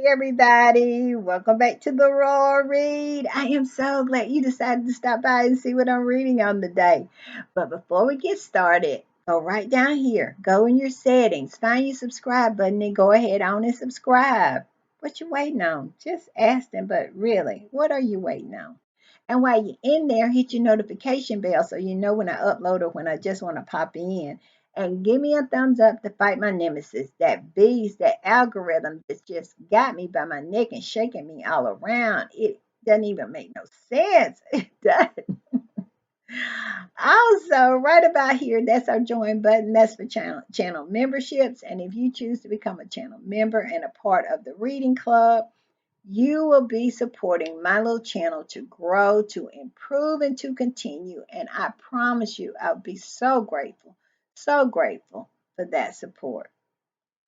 everybody. Welcome back to the Raw Read. I am so glad you decided to stop by and see what I'm reading on today. But before we get started, go right down here. Go in your settings, find your subscribe button, and go ahead on and subscribe. What you waiting on? Just asking, but really, what are you waiting on? And while you're in there, hit your notification bell so you know when I upload or when I just want to pop in. And give me a thumbs up to fight my nemesis, that beast, that algorithm that's just got me by my neck and shaking me all around. It doesn't even make no sense. It doesn't. Also, right about here, that's our join button. That's for channel memberships. And if you choose to become a channel member and a part of the reading club, you will be supporting my little channel to grow, to improve, and to continue. And I promise you, I'll be so grateful for that support.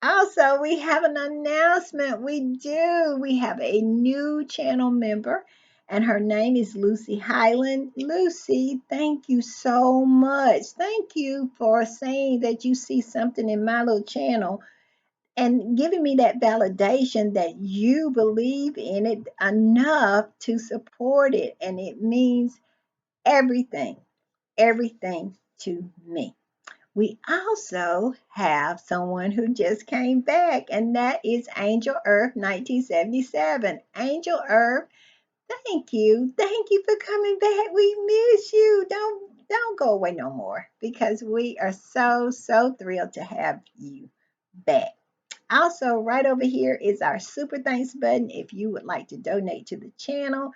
Also, we have an announcement. We do. We have a new channel member, and her name is Lucy Highland. Lucy, thank you so much. Thank you for saying that you see something in my little channel and giving me that validation that you believe in it enough to support it. And it means everything, everything to me. We also have someone who just came back, and that is Angel Earth 1977. Angel Earth, thank you. Thank you for coming back. We miss you. Don't go away no more because we are so thrilled to have you back. Also, right over here is our super thanks button if you would like to donate to the channel.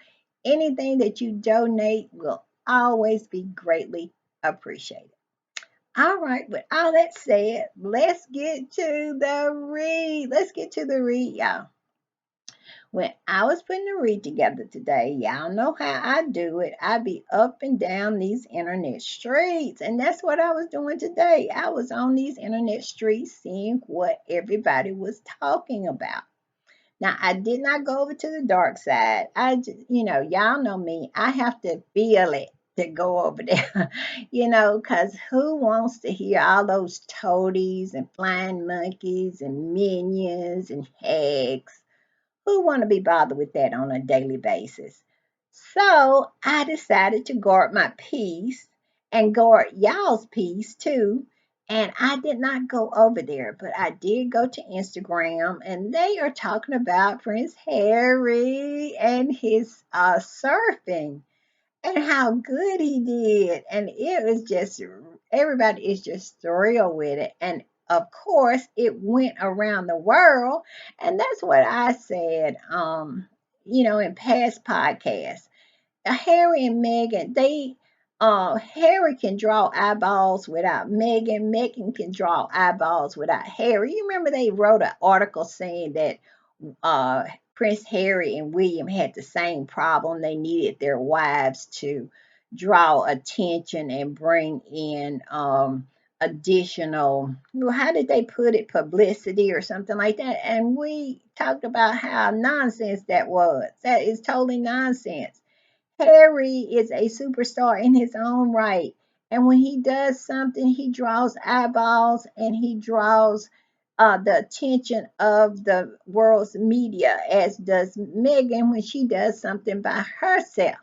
Anything that you donate will always be greatly appreciated. All right, with all that said, let's get to the read. Let's get to the read, y'all. When I was putting the read together today, y'all know how I do it. I be up and down these internet streets, and that's what I was doing today. I was on these internet streets seeing what everybody was talking about. Now, I did not go over to the dark side. Y'all know me. I have to feel it to go over there, because who wants to hear all those toadies and flying monkeys and minions and hags? Who want to be bothered with that on a daily basis? So I decided to guard my peace and guard y'all's peace too. And I did not go over there, but I did go to Instagram, and they are talking about Prince Harry and his surfing and how good he did. And it was just, everybody is just thrilled with it. And of course, it went around the world. And that's what I said, in past podcasts. Harry and Meghan, Harry can draw eyeballs without Meghan. Meghan can draw eyeballs without Harry. You remember they wrote an article saying that uh, Prince Harry and William had the same problem. They needed their wives to draw attention and bring in additional, well, how did they put it, publicity or something like that. And we talked about how nonsense that was. That is totally nonsense. Harry is a superstar in his own right. And when he does something, he draws eyeballs and he draws the attention of the world's media, as does Meghan when she does something by herself.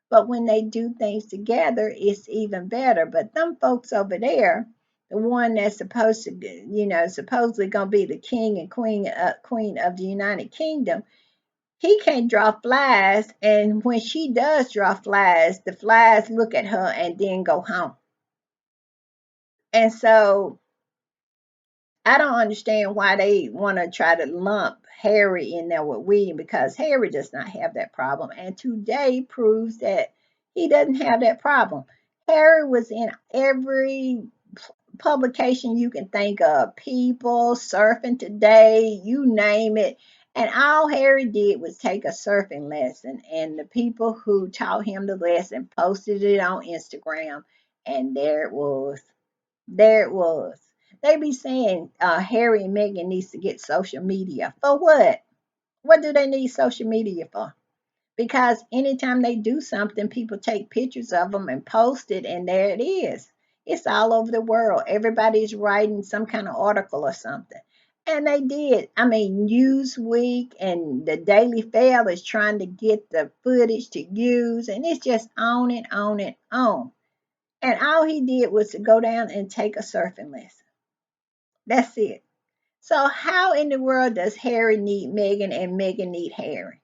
But when they do things together, it's even better. But them folks over there, the one that's supposed to, supposedly gonna be the king and queen of the United Kingdom, he can't draw flies, and when she does draw flies, the flies look at her and then go home. And so I don't understand why they want to try to lump Harry in there with William, because Harry does not have that problem. And today proves that he doesn't have that problem. Harry was in every publication you can think of, People, Surfing Today, you name it. And all Harry did was take a surfing lesson, and the people who taught him the lesson posted it on Instagram, and there it was. There it was. They be saying Harry and Meghan needs to get social media. For what? What do they need social media for? Because anytime they do something, people take pictures of them and post it, and there it is. It's all over the world. Everybody's writing some kind of article or something. And they did. I mean, Newsweek and the Daily Fail is trying to get the footage to use, and it's just on and on and on. And all he did was to go down and take a surfing lesson. That's it. So, how in the world does Harry need Meghan and Meghan need Harry?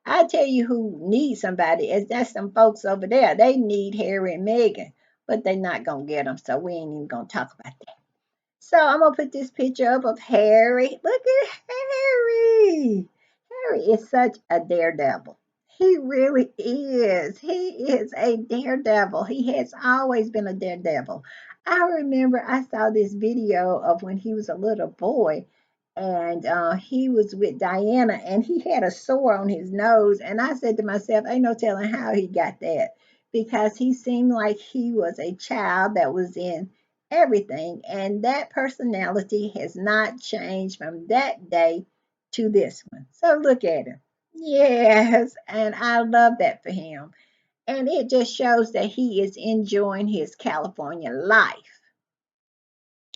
I tell you who needs somebody is that's some folks over there. They need Harry and Meghan, but they're not gonna get them. So we ain't even gonna talk about that. So I'm gonna put this picture up of Harry. Look at Harry. Harry is such a daredevil. He really is. He is a daredevil. He has always been a daredevil. I remember I saw this video of when he was a little boy and he was with Diana and he had a sore on his nose. And I said to myself, ain't no telling how he got that because he seemed like he was a child that was in everything. And that personality has not changed from that day to this one. So look at him. Yes, and I love that for him. And it just shows that he is enjoying his California life.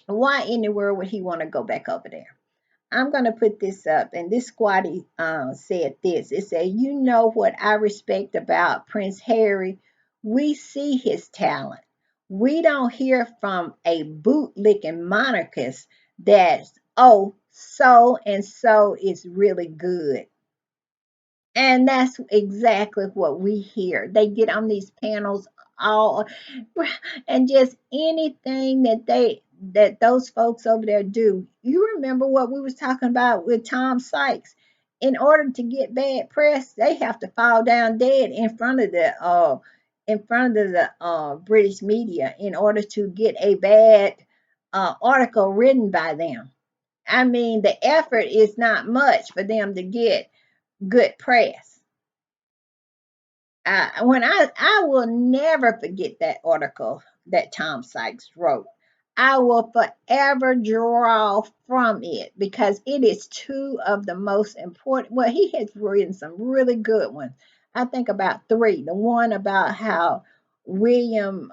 Why in the world would he want to go back over there? I'm going to put this up, and this squatty said this. It said, you know what I respect about Prince Harry? We see his talent. We don't hear from a bootlicking monarchist that, oh, so and so is really good. And that's exactly what we hear. They get on these panels all and just anything that those folks over there do. You remember what we was talking about with Tom Sykes. In order to get bad press, they have to fall down dead in front of the British media in order to get a bad article written by them. I mean, the effort is not much for them to get good press. When I will never forget that article that Tom Sykes wrote. I will forever draw from it because it is two of the most important. Well, he has written some really good ones. I think about three. The one about how William,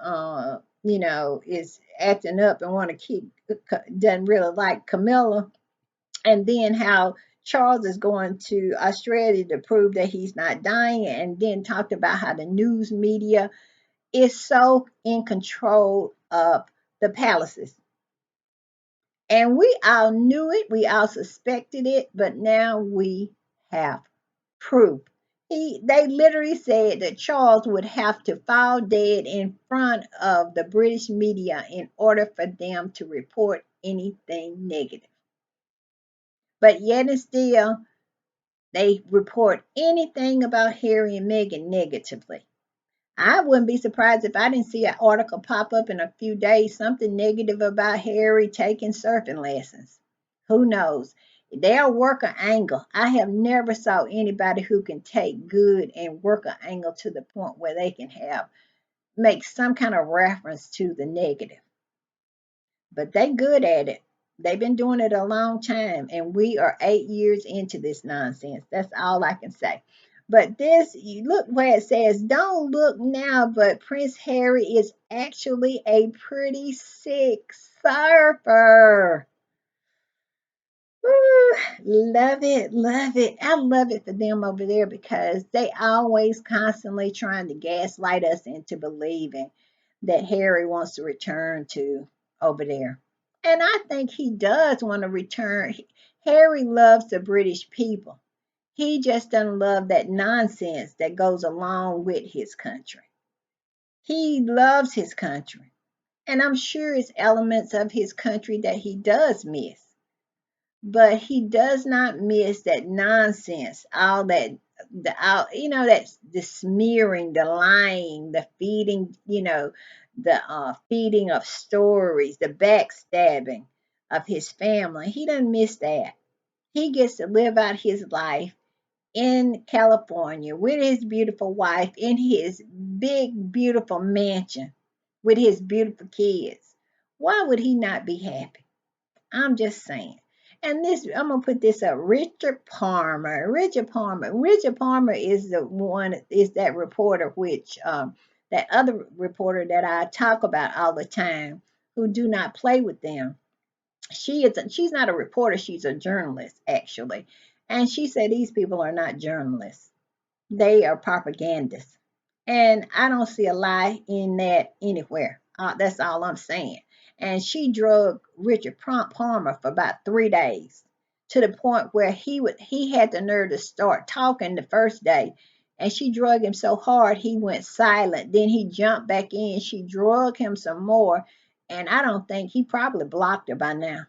is acting up and want to keep doesn't really like Camilla, and then how Charles is going to Australia to prove that he's not dying, and then talked about how the news media is so in control of the palaces. And we all knew it, we all suspected it, but now we have proof. They literally said that Charles would have to fall dead in front of the British media in order for them to report anything negative. But yet and still, they report anything about Harry and Meghan negatively. I wouldn't be surprised if I didn't see an article pop up in a few days, something negative about Harry taking surfing lessons. Who knows? They'll work an angle. I have never saw anybody who can take good and work an angle to the point where they can make some kind of reference to the negative. But they good at it. They've been doing it a long time, and we are 8 years into this nonsense. That's all I can say. But this, you look where it says, don't look now, but Prince Harry is actually a pretty sick surfer. Woo, love it, love it. I love it for them over there because they always constantly trying to gaslight us into believing that Harry wants to return to over there. And I think he does want to return. Harry loves the British people. He just doesn't love that nonsense that goes along with his country. He loves his country. And I'm sure it's elements of his country that he does miss, but he does not miss that nonsense, all that that's the smearing, the lying, the feeding, the feeding of stories, the backstabbing of his family. He doesn't miss that. He gets to live out his life in California with his beautiful wife in his big beautiful mansion with his beautiful kids. Why would he not be happy? I'm just saying. And this, I'm gonna put this up. Richard Palmer. Richard Palmer. Richard Palmer is the one. Is that reporter, which that other reporter that I talk about all the time, who do not play with them. she's not a reporter, she's a journalist actually. And she said these people are not journalists. They are propagandists. And I don't see a lie in that anywhere. That's all I'm saying. And she drugged Richard Palmer for about 3 days, to the point where he had the nerve to start talking the first day. And she drugged him so hard he went silent. Then he jumped back in. She drugged him some more. And I don't think he probably blocked her by now,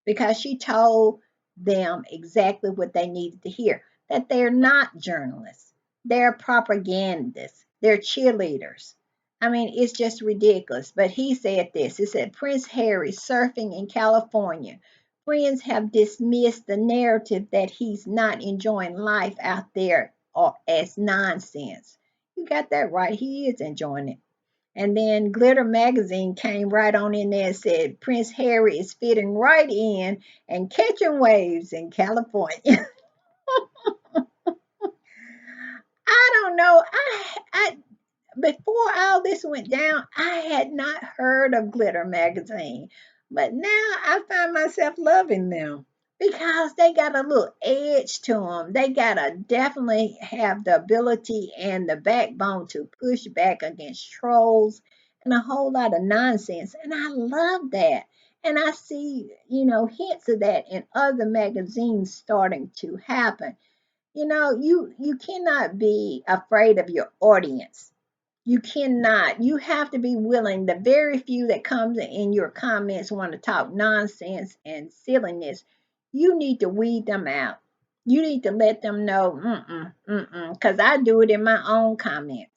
because she told them exactly what they needed to hear, that they're not journalists, they're propagandists, they're cheerleaders. I mean, it's just ridiculous. But he said this. He said, Prince Harry surfing in California. Friends have dismissed the narrative that he's not enjoying life out there or as nonsense. You got that right. He is enjoying it. And then Glitter Magazine came right on in there and said Prince Harry is fitting right in and catching waves in California. I don't know. I before all this went down, I had not heard of Glitter Magazine, but now I find myself loving them because they got a little edge to them. They gotta definitely have the ability and the backbone to push back against trolls and a whole lot of nonsense, and I love that. And I see, hints of that in other magazines starting to happen. You cannot be afraid of your audience. You cannot. You have to be willing. The very few that comes in your comments want to talk nonsense and silliness. You need to weed them out. You need to let them know, because I do it in my own comments.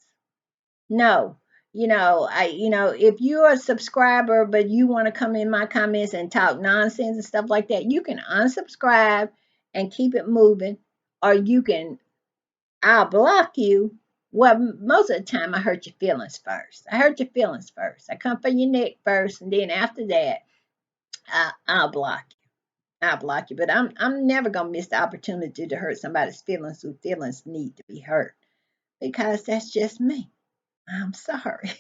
No, if you're a subscriber but you want to come in my comments and talk nonsense and stuff like that, you can unsubscribe and keep it moving, or I'll block you. Well, most of the time, I hurt your feelings first. I hurt your feelings first. I come for your neck first, and then after that, I'll block you. I'll block you. But I'm never gonna miss the opportunity to hurt somebody's feelings whose feelings need to be hurt, because that's just me. I'm sorry.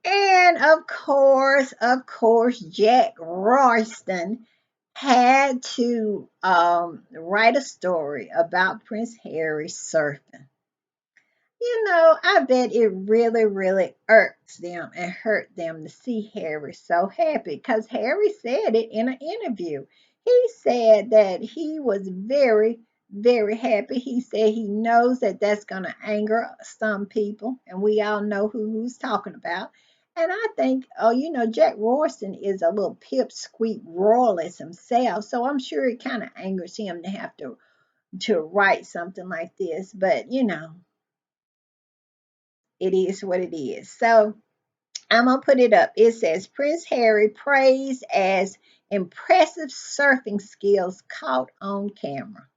And of course, Jack Royston had to write a story about Prince Harry surfing. I bet it really, really irks them and hurt them to see Harry so happy, because Harry said it in an interview. He said that he was very, very happy. He said he knows that that's going to anger some people, and we all know who's talking about. And I think, Jack Royston is a little pipsqueak royalist himself, so I'm sure it kind of angers him to have to write something like this. But it is what it is. So I'm gonna put it up. It says Prince Harry praised as impressive surfing skills caught on camera.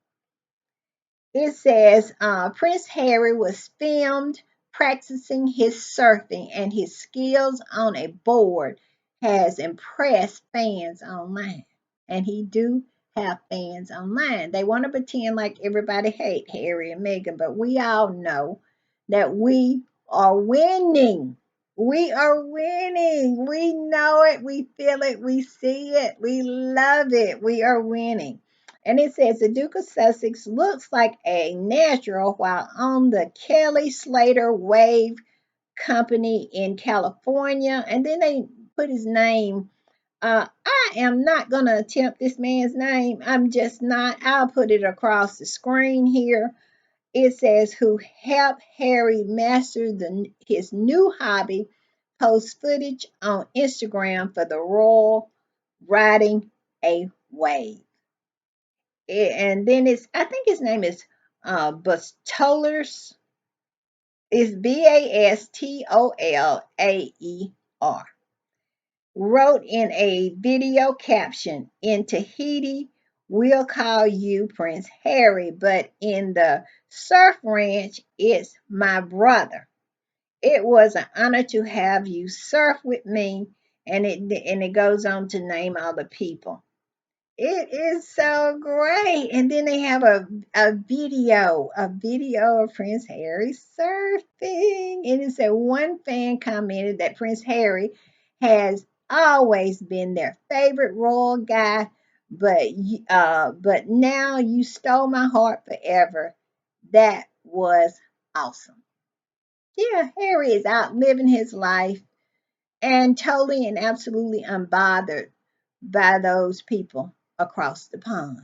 It says Prince Harry was filmed practicing his surfing, and his skills on a board has impressed fans online. And he do have fans online. They want to pretend like everybody hate Harry and Meghan, but we all know that we are winning. We are winning. We know it. We feel it. We see it. We love it. We are winning. And it says the Duke of Sussex looks like a natural while on the Kelly Slater Wave Company in California. And then they put his name. I am not going to attempt this man's name. I'm just not. I'll put it across the screen here. It says, who helped Harry master his new hobby, post footage on Instagram for the Royal riding a wave. And then I think his name is Bastolaer. It's Bastolaer. Wrote in a video caption, in Tahiti, we'll call you Prince Harry, but in the surf ranch, it's my brother. It was an honor to have you surf with me. And it goes on to name all the people. It is so great. And then they have a video of Prince Harry surfing. And it said one fan commented that Prince Harry has always been their favorite royal guy, but now you stole my heart forever. That was awesome. Yeah, Harry is out living his life and totally and absolutely unbothered by those people across the pond.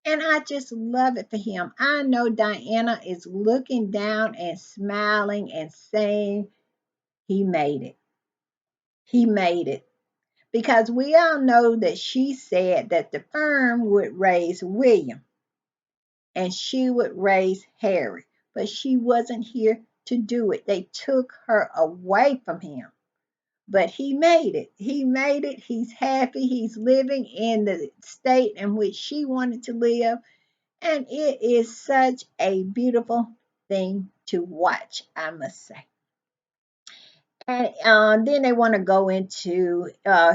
And I just love it for him. I know Diana is looking down and smiling and saying, he made it. He made it. Because we all know that she said that the firm would raise William and she would raise Harry, but she wasn't here to do it. They took her away from him. But he made it. He made it. He's happy. He's living in the state in which she wanted to live. And it is such a beautiful thing to watch, I must say. And then they want to go into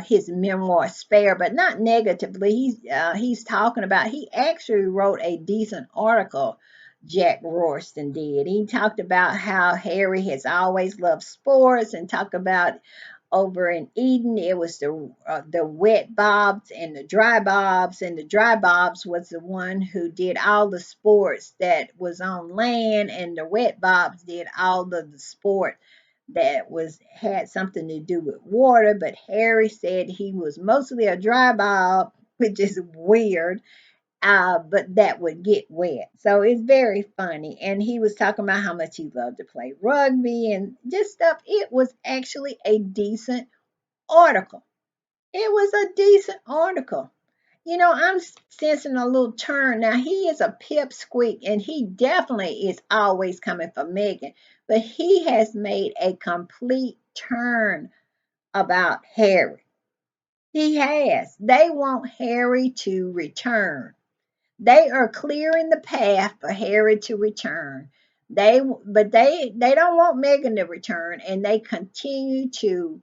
his memoir, Spare, but not negatively. He's talking about, he actually wrote a decent article, Jack Royston did. He talked about how Harry has always loved sports and talked about over in Eden, it was the wet bobs and the dry bobs, and the dry bobs was the one who did all the sports that was on land, and the wet bobs did all of the sport that was had something to do with water. But Harry said he was mostly a dry bob, which is weird, but that would get wet. So it's very funny. And he was talking about how much he loved to play rugby and just stuff. It was actually a decent article. It was a decent article. You know, I'm sensing a little turn. Now, he is a pipsqueak and he definitely is always coming for Meghan, but he has made a complete turn about Harry. He has. They want Harry to return. They are clearing the path for Harry to return. But they don't want Meghan to return, and they continue to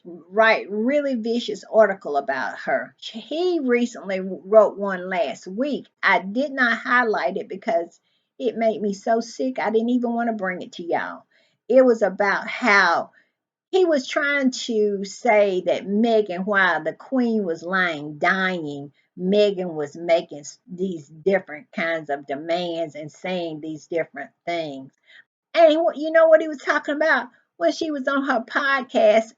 write really vicious article about her. He recently wrote one last week. I did not highlight it because it made me so sick. I didn't even want to bring it to y'all. It was about how he was trying to say that Meghan, while the queen was lying dying, Meghan was making these different kinds of demands and saying these different things. And you know what he was talking about when she was on her podcast,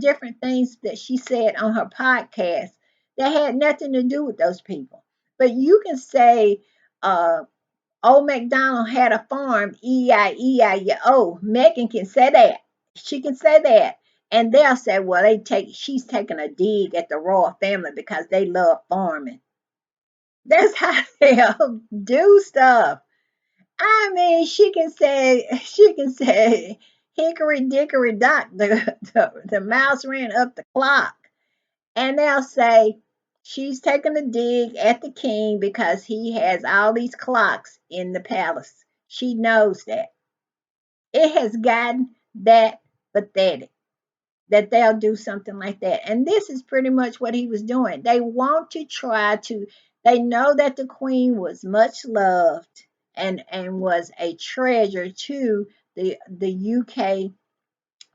different things that she said on her podcast that had nothing to do with those people. But you can say, old MacDonald had a farm, E-I-E-I-O. Megan can say that. She can say that. And they'll say, well, she's taking a dig at the royal family because they love farming. That's how they'll do stuff. I mean, she can say, hickory dickory dock, the mouse ran up the clock. And they'll say she's taking a dig at the king because he has all these clocks in the palace. She knows that. It has gotten that pathetic that they'll do something like that. And this is pretty much what he was doing. They want to try to, they know that the queen was much loved and was a treasure to the UK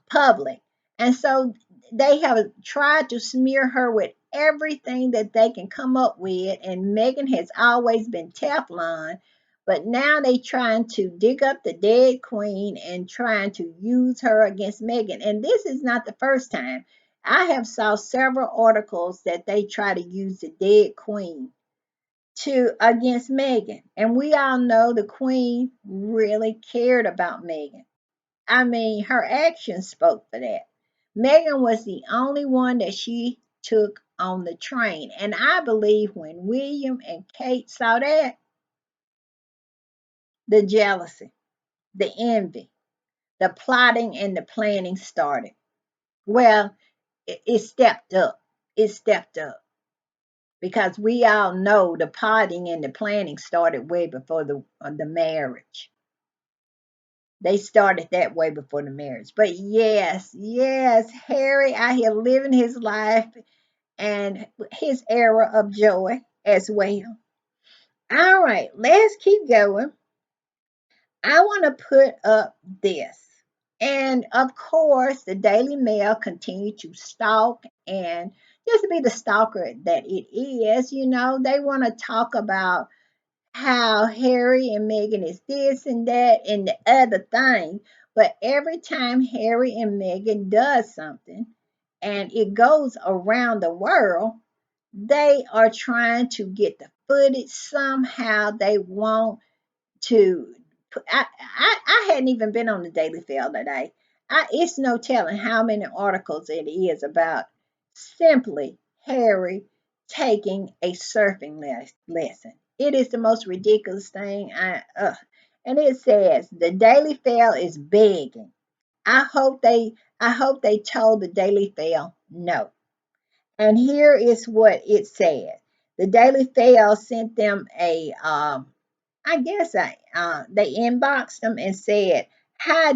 public. And so they have tried to smear her with everything that they can come up with. And Meghan has always been Teflon, but now they trying to dig up the dead queen and trying to use her against Meghan. And this is not the first time. I have saw several articles that they try to use the dead queen to against Meghan. And we all know the queen really cared about Meghan. I mean, her actions spoke for that. Meghan was the only one that she took on the train. And I believe when William and Kate saw that, the jealousy, the envy, the plotting, and the planning started. Well, it stepped up. It stepped up because we all know the plotting and the planning started way before the marriage. They started that way before the marriage. But yes, yes, Harry out here living his life and his era of joy as well. All right, let's keep going. I want to put up this. And of course, the Daily Mail continued to stalk and just be the stalker that it is. They want to talk about how Harry and Meghan is this and that and the other thing. But every time Harry and Meghan does something and it goes around the world, they are trying to get the footage somehow. They want to I hadn't even been on the Daily Fail today. It's no telling how many articles it is about simply Harry taking a surfing lesson. It is the most ridiculous thing. And it says the Daily Fail is begging. I hope they I hope they told the Daily Fail no. And here is what it said. The Daily Fail sent them I guess they inboxed them and said, "Hi,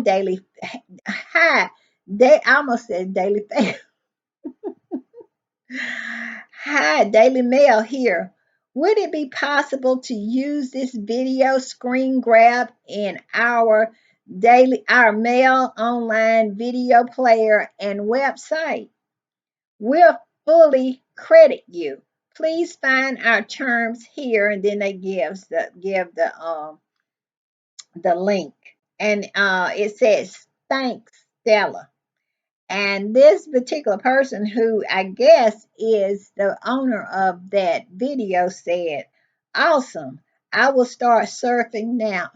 hi." They almost said Daily Fail. Hi, Daily Mail here. Would it be possible to use this video screen grab in our mail online video player and website? We'll fully credit you. Please find our terms here, and then they give the link, and it says thanks, Stella. And this particular person, who I guess is the owner of that video, said, "Awesome. I will start surfing now."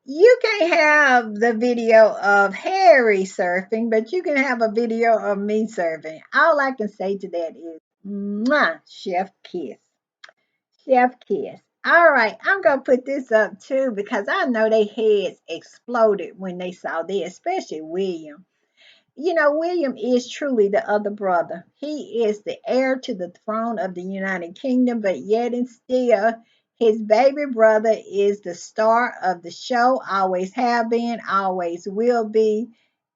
You can't have the video of Harry surfing, but you can have a video of me surfing. All I can say to that is, mwah, chef kiss. Chef kiss. All right, I'm gonna put this up too because I know their heads exploded when they saw this, especially William. William is truly the other brother. He is the heir to the throne of the United Kingdom, but yet and still, his baby brother is the star of the show, always have been, always will be.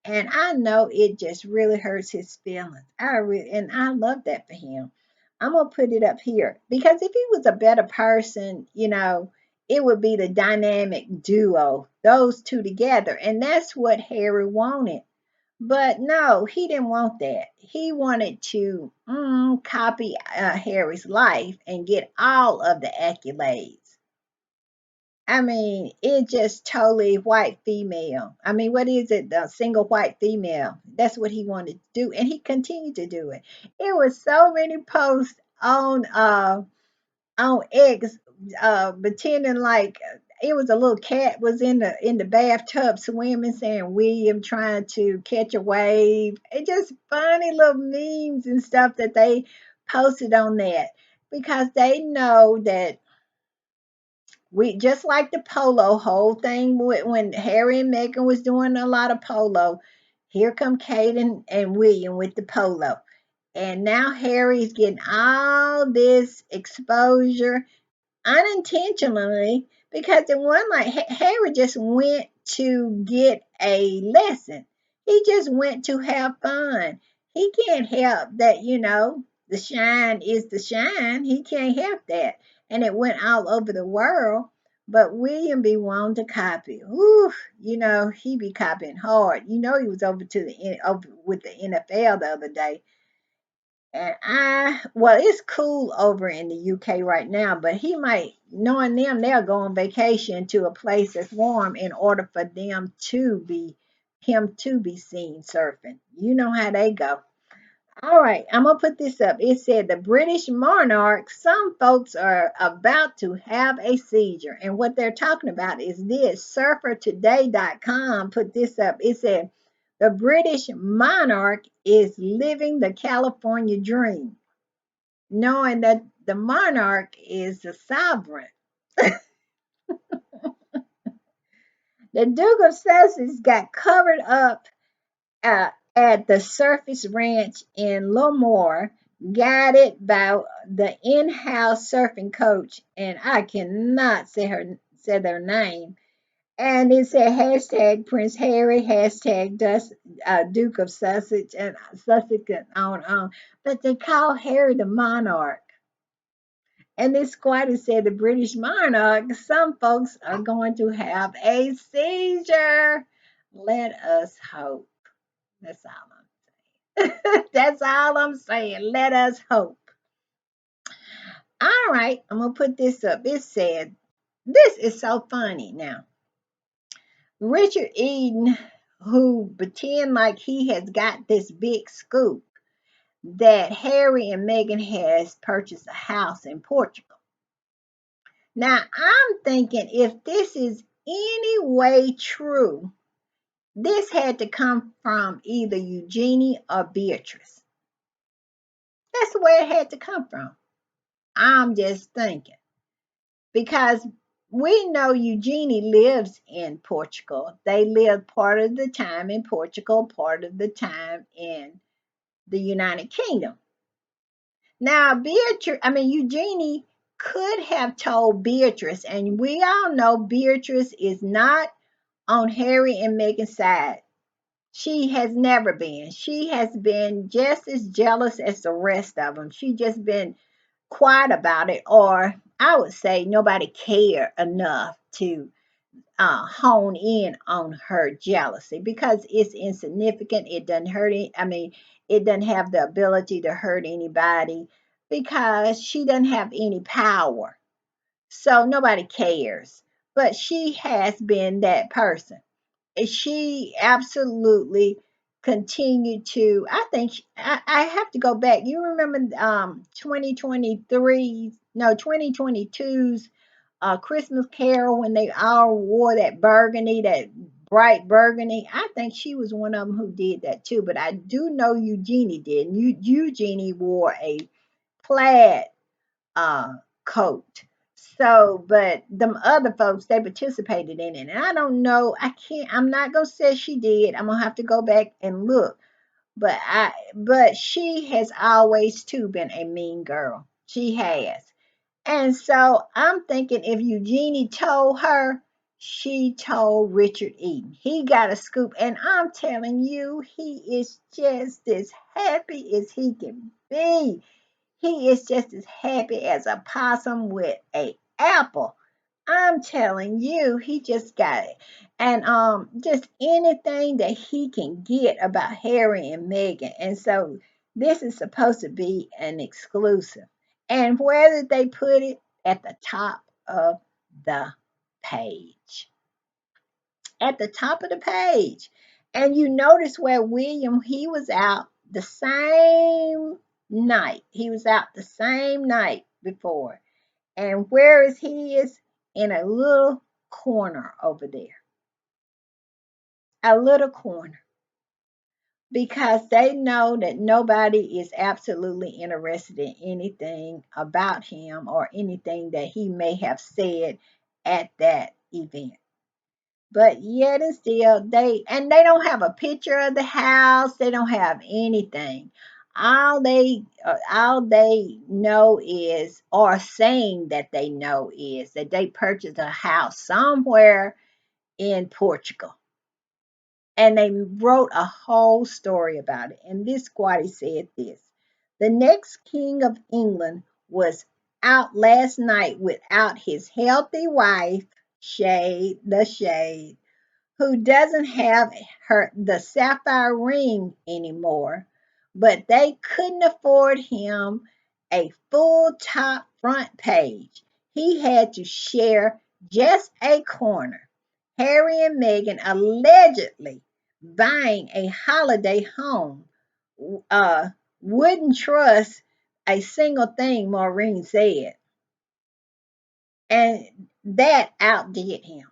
And I know it just really hurts his feelings. And I love that for him. I'm gonna put it up here because if he was a better person, it would be the dynamic duo, those two together. And that's what Harry wanted. But no, he didn't want that. He wanted to copy Harry's life and get all of the accolades. I mean, it just totally white female. I mean, what is it? The single white female. That's what he wanted to do, and he continued to do it. It was so many posts on X, pretending like it was a little cat was in the bathtub swimming, saying William trying to catch a wave. It just funny little memes and stuff that they posted on that because they know that we just like the polo whole thing when Harry and Meghan was doing a lot of polo. Here come Kate and William with the polo. And now Harry's getting all this exposure unintentionally because it wasn't like Harry just went to get a lesson. He just went to have fun. He can't help that, the shine is the shine. He can't help that. And it went all over the world. But William be wanting to copy. Ooh, he be copying hard. He was over with the NFL the other day, and well, it's cool over in the UK right now, but he might, knowing them, they'll go on vacation to a place that's warm in order for him to be seen surfing. You know how they go. All right, I'm gonna put this up. It said the British monarch, some folks are about to have a seizure. And what they're talking about is this. Surfertoday.com put this up. It said the British monarch is living the California dream, knowing that the monarch is the sovereign. The Duke of Sussex got covered up at the Surface Ranch in Lemoore, guided by the in-house surfing coach, and I cannot say their name. And it said hashtag Prince Harry, hashtag Duke of Sussex, and on. But they call Harry the monarch. And this squatter said the British monarch, some folks are going to have a seizure. Let us hope. That's all I'm saying. That's all I'm saying. Let us hope. All right, I'm going to put this up. It said, this is so funny now. Richard Eden, who pretend like he has got this big scoop that Harry and Meghan has purchased a house in Portugal. Now, I'm thinking if this is any way true, this had to come from either Eugenie or Beatrice. That's where it had to come from. I'm just thinking. Because we know Eugenie lives in Portugal. They live part of the time in Portugal, part of the time in the United Kingdom. Now, Eugenie could have told Beatrice, and we all know Beatrice is not on Harry and Meghan's side. She has never been. She has been just as jealous as the rest of them. She just been quiet about it, or I would say nobody cared enough to hone in on her jealousy because it's insignificant. It doesn't hurt it. It doesn't have the ability to hurt anybody because she doesn't have any power. So nobody cares. But she has been that person. She absolutely continued to, I think I have to go back. You remember 2023, no, 2022's Christmas Carol when they all wore that burgundy, that bright burgundy. I think she was one of them who did that too, but I do know Eugenie did. Eugenie wore a plaid uh, coat. So, but them other folks, they participated in it. And I don't know, I'm not gonna say she did. I'm gonna have to go back and look. But she has always too been a mean girl. She has. And so I'm thinking if Eugenie told her, she told Richard Eden. He got a scoop. And I'm telling you, he is just as happy as he can be. He is just as happy as a possum with a apple. I'm telling you, he just got it. And just anything that he can get about Harry and Meghan. And so this is supposed to be an exclusive. And where did they put it? At the top of the page. At the top of the page. And you notice where William, he was out the same night. He was out the same night before. And where is he is? In a little corner over there. A little corner. Because they know that nobody is absolutely interested in anything about him or anything that he may have said at that event. But yet and still, they don't have a picture of the house. They don't have anything. All they know is, or saying that they know is that they purchased a house somewhere in Portugal. And they wrote a whole story about it. And this squatty said this: the next king of England was out last night without his healthy wife, shade, who doesn't have the sapphire ring anymore, but they couldn't afford him a full top front page. He had to share just a corner. Harry and Meghan allegedly buying a holiday home uh, wouldn't trust a single thing Maureen said, and that outdid him.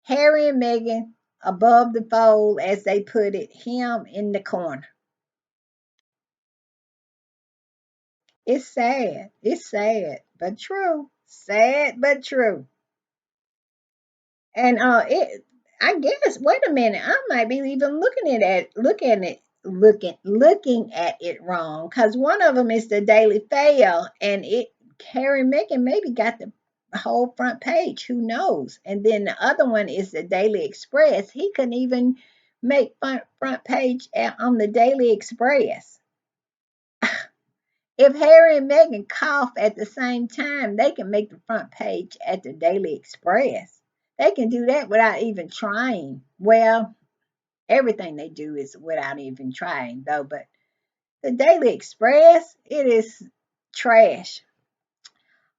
Harry and Meghan above the fold, as they put it, him in the corner. It's sad. It's sad, but true. Sad, but true. And I guess, wait a minute, I might be even looking at it wrong. Because one of them is the Daily Fail, and Harry and Meghan maybe got the whole front page. Who knows? And then the other one is the Daily Express. He couldn't even make front page on the Daily Express. If Harry and Meghan cough at the same time, they can make the front page at the Daily Express. They can do that without even trying. Well, everything they do is without even trying, though. But the Daily Express, it is trash.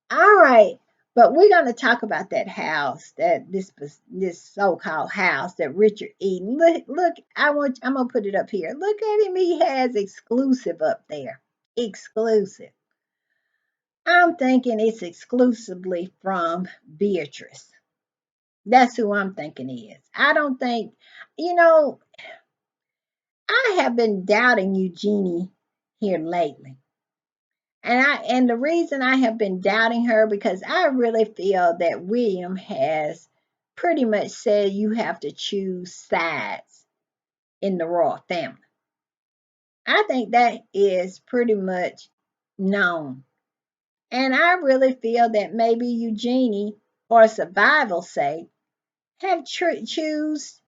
All right, but we're going to talk about that house, that this so-called house that Richard Eden. Look, I'm gonna put it up here. Look at him. He has exclusive up there. Exclusive. I'm thinking it's exclusively from Beatrice. That's who I'm thinking is. I don't think, you know, I have been doubting Eugenie here lately. And the reason I have been doubting her because I really feel that William has pretty much said you have to choose sides in the royal family. I think that is pretty much known. And I really feel that maybe Eugenie, for survival's sake, have choose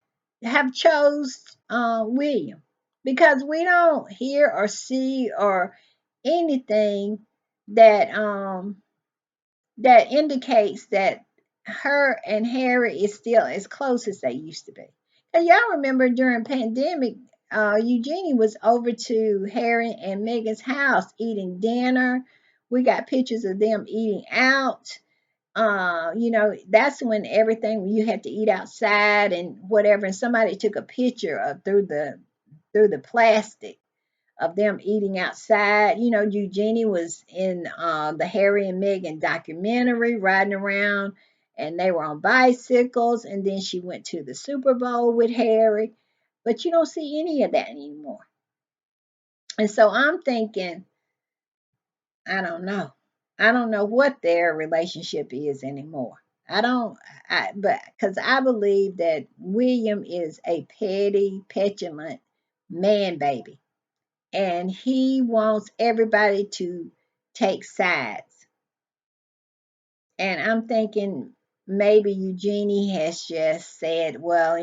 have chose William because we don't hear or see or anything that that indicates that her and Harry is still as close as they used to be. And y'all remember during pandemic, Eugenie was over to Harry and Meghan's house eating dinner. We got pictures of them eating out. That's when everything you had to eat outside and whatever. And somebody took a picture of through the plastic of them eating outside. Eugenie was in the Harry and Meghan documentary, riding around, and they were on bicycles. And then she went to the Super Bowl with Harry, but you don't see any of that anymore. And so I'm thinking, I don't know. I don't know what their relationship is anymore. But because I believe that William is a petty, petulant man baby, and he wants everybody to take sides. And I'm thinking maybe Eugenie has just said, well,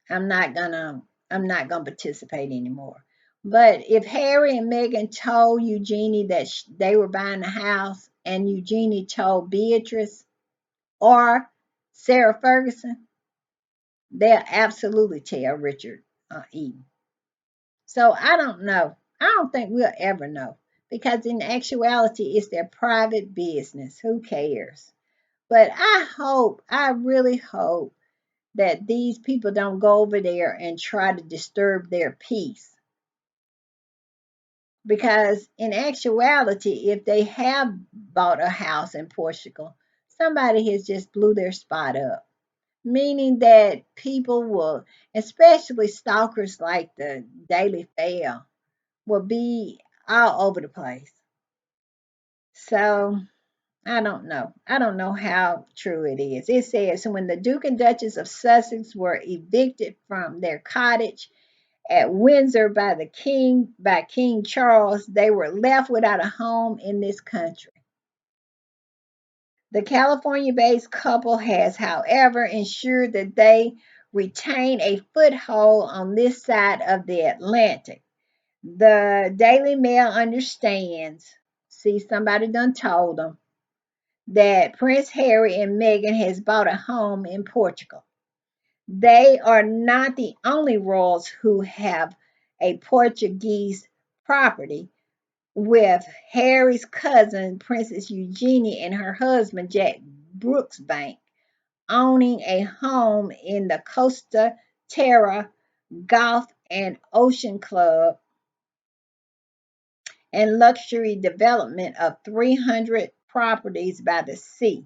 I'm not gonna I'm not gonna participate anymore. But if Harry and Meghan told Eugenie that they were buying a house, and Eugenie told Beatrice or Sarah Ferguson, they'll absolutely tell Richard Eden. So I don't know. I don't think we'll ever know because in actuality, it's their private business. Who cares? But I really hope that these people don't go over there and try to disturb their peace. Because in actuality, if they have bought a house in Portugal, somebody has just blew their spot up. Meaning that people will, especially stalkers like the Daily Fail, will be all over the place. So I don't know. I don't know how true it is. It says when the Duke and Duchess of Sussex were evicted from their cottage at Windsor by King Charles, they were left without a home in this country. The California-based couple has, however, ensured that they retain a foothold on this side of the Atlantic. The Daily Mail understands. See, somebody done told them that Prince Harry and Meghan has bought a home in Portugal. They are not the only royals who have a Portuguese property, with Harry's cousin, Princess Eugenie, and her husband, Jack Brooksbank, owning a home in the Costa Terra Golf and Ocean Club and luxury development of 300 properties by the sea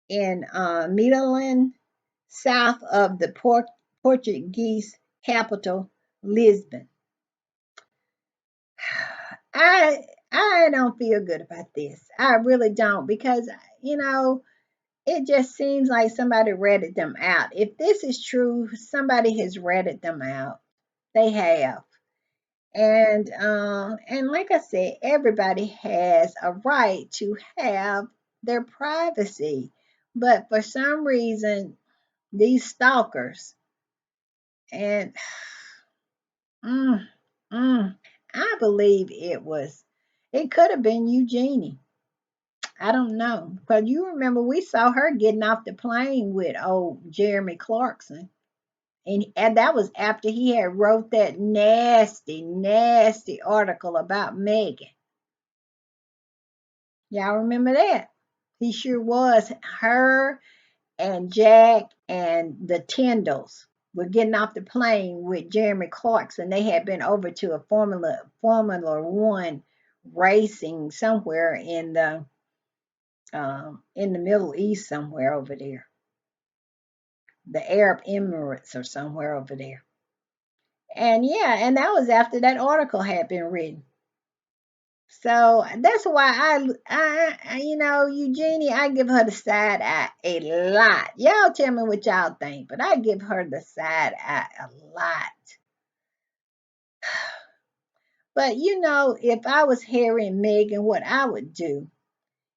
in Milan, south of the Portuguese capital, Lisbon. I don't feel good about this. I really don't because it just seems like somebody ratted them out. If this is true, somebody has ratted them out. They have. And like I said, everybody has a right to have their privacy. But for some reason, these stalkers and mm, mm, I believe it could have been Eugenie. I don't know. Because you remember we saw her getting off the plane with old Jeremy Clarkson. And that was after he had wrote that nasty, nasty article about Meghan. Y'all remember that? He sure was. Her and Jack and the Tyndalls were getting off the plane with Jeremy Clarkson. They had been over to a Formula One racing somewhere in the Middle East, somewhere over there, the Arab Emirates or somewhere over there. And yeah, and that was after that article had been written. So that's why Eugenie, I give her the side eye a lot. Y'all tell me what y'all think, but I give her the side eye a lot. But if I was Harry and Meghan, what I would do,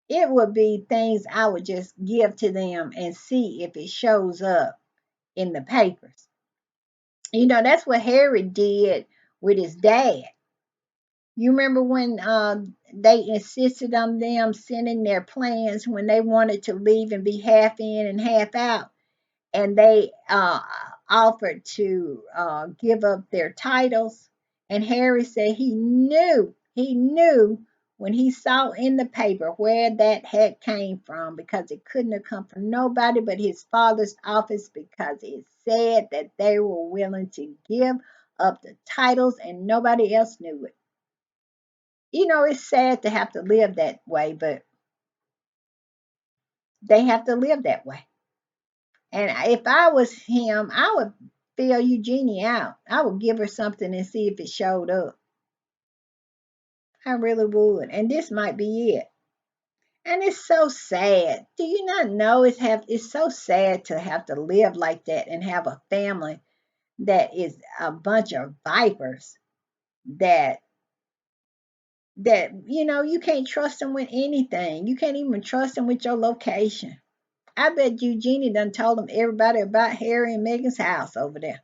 it would be things I would just give to them and see if it shows up in the papers. That's what Harry did with his dad. You remember when they insisted on them sending their plans when they wanted to leave and be half in and half out, and they offered to give up their titles. And Harry said he knew when he saw in the paper where that had came from, because it couldn't have come from nobody but his father's office, because it said that they were willing to give up the titles and nobody else knew it. It's sad to have to live that way, but they have to live that way. And if I was him, I would feel Eugenie out. I would give her something and see if it showed up. I really would. And this might be it. And it's so sad. Do you not know it's so sad to have to live like that and have a family that is a bunch of vipers that you can't trust them with anything. You can't even trust them with your location. I bet Eugenie done told them everybody about Harry and Meghan's house over there.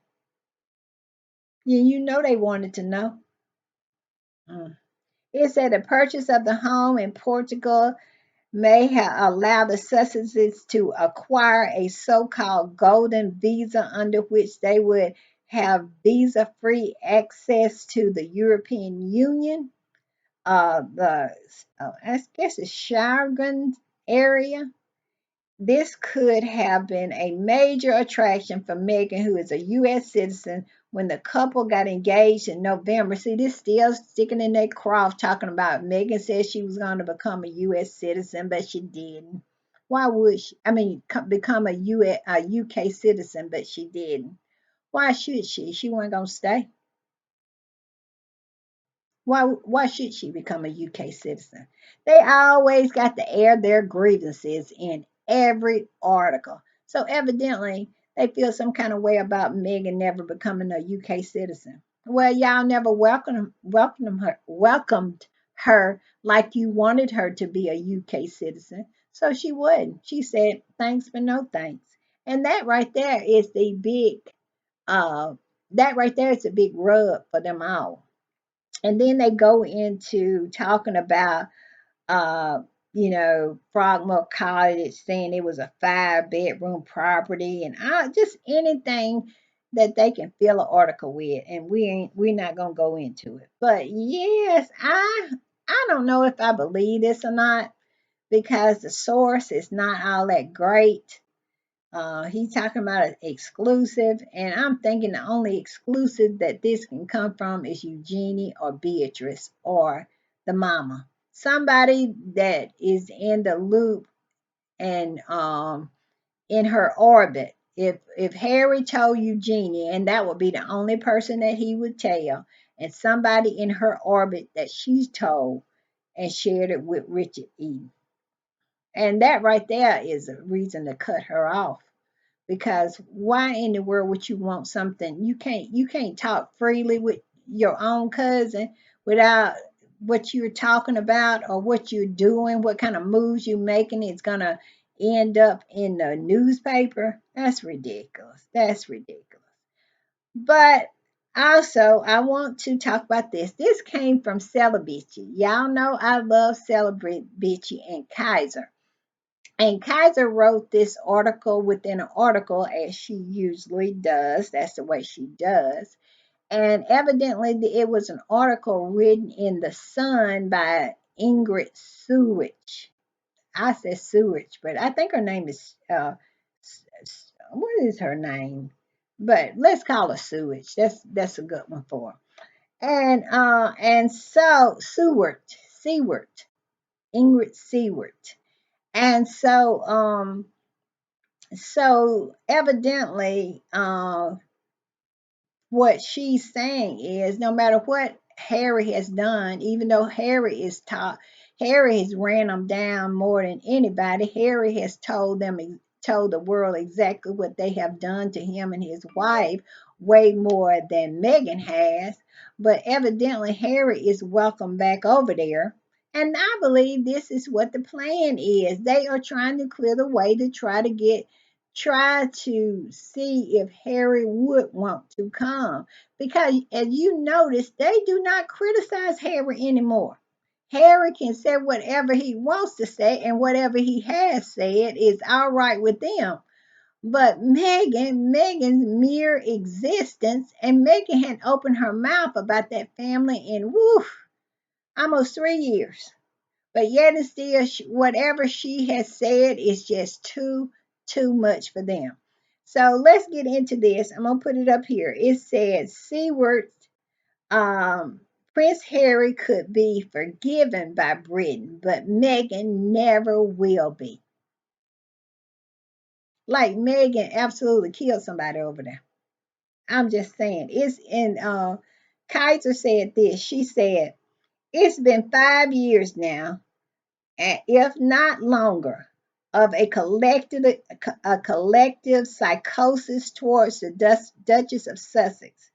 They wanted to know. Mm. It said the purchase of the home in Portugal may have allowed the Sussexes to acquire a so-called golden visa, under which they would have visa-free access to the European Union, I guess it's Schengen area. This could have been a major attraction for Meghan, who is a U.S. citizen, when the couple got engaged in November. See, this still sticking in their craw, talking about Meghan said she was going to become a U.S. citizen, but she didn't. Why would she? I mean, become a UK citizen, but she didn't. Why should she? She wasn't going to stay. Why should she become a UK citizen? They always got to air their grievances in every article. So evidently they feel some kind of way about Meghan never becoming a UK citizen. Well, y'all never welcomed her like you wanted her to be a UK citizen. So she wouldn't. She said thanks but no thanks. And uh that right there is a big rub for them all. And then they go into talking about, Frogmore Cottage, saying it was a 5-bedroom property, and just anything that they can fill an article with. And we're not gonna go into it. But yes, I don't know if I believe this or not, because the source is not all that great. He's talking about an exclusive, and I'm thinking the only exclusive that this can come from is Eugenie or Beatrice or the mama. Somebody that is in the loop and in her orbit. If Harry told Eugenie, and that would be the only person that he would tell, and somebody in her orbit that she's told and shared it with Richard E. And that right there is a reason to cut her off, because why in the world would you want something you can't talk freely with your own cousin without what you're talking about or what you're doing, what kind of moves you're making is gonna end up in the newspaper? That's ridiculous. But Also, I want to talk about this. This came from Celebrity. Y'all know I love Celebrity and Kaiser. And Kaiser wrote this article within an article, as she usually does. That's the way she does. And evidently, it was an article written in The Sun by Ingrid Sewage. I said Sewage, but I think her name is, what is her name? But let's call her Sewage. That's a good one for her. And so Seward, Ingrid Seward. And so evidently, what she's saying is no matter what Harry has done, even though Harry has ran them down more than anybody. Harry has told the world exactly what they have done to him and his wife, way more than Meghan has. But evidently, Harry is welcome back over there. And I believe this is what the plan is. They are trying to clear the way to try to see if Harry would want to come. Because as you notice, they do not criticize Harry anymore. Harry can say whatever he wants to say, and whatever he has said is all right with them. But Megan's mere existence, and Megan had opened her mouth about that family in almost 3 years. But yet and still, whatever she has said is just too much for them. So let's get into this. I'm gonna put it up here. It says Seward, um, Prince Harry could be forgiven by Britain, but Meghan never will be. Like Meghan absolutely killed somebody over there. I'm just saying. It's in Kaiser said this. She said, it's been 5 years now, and if not longer, of a collective psychosis towards the Duchess of Sussex.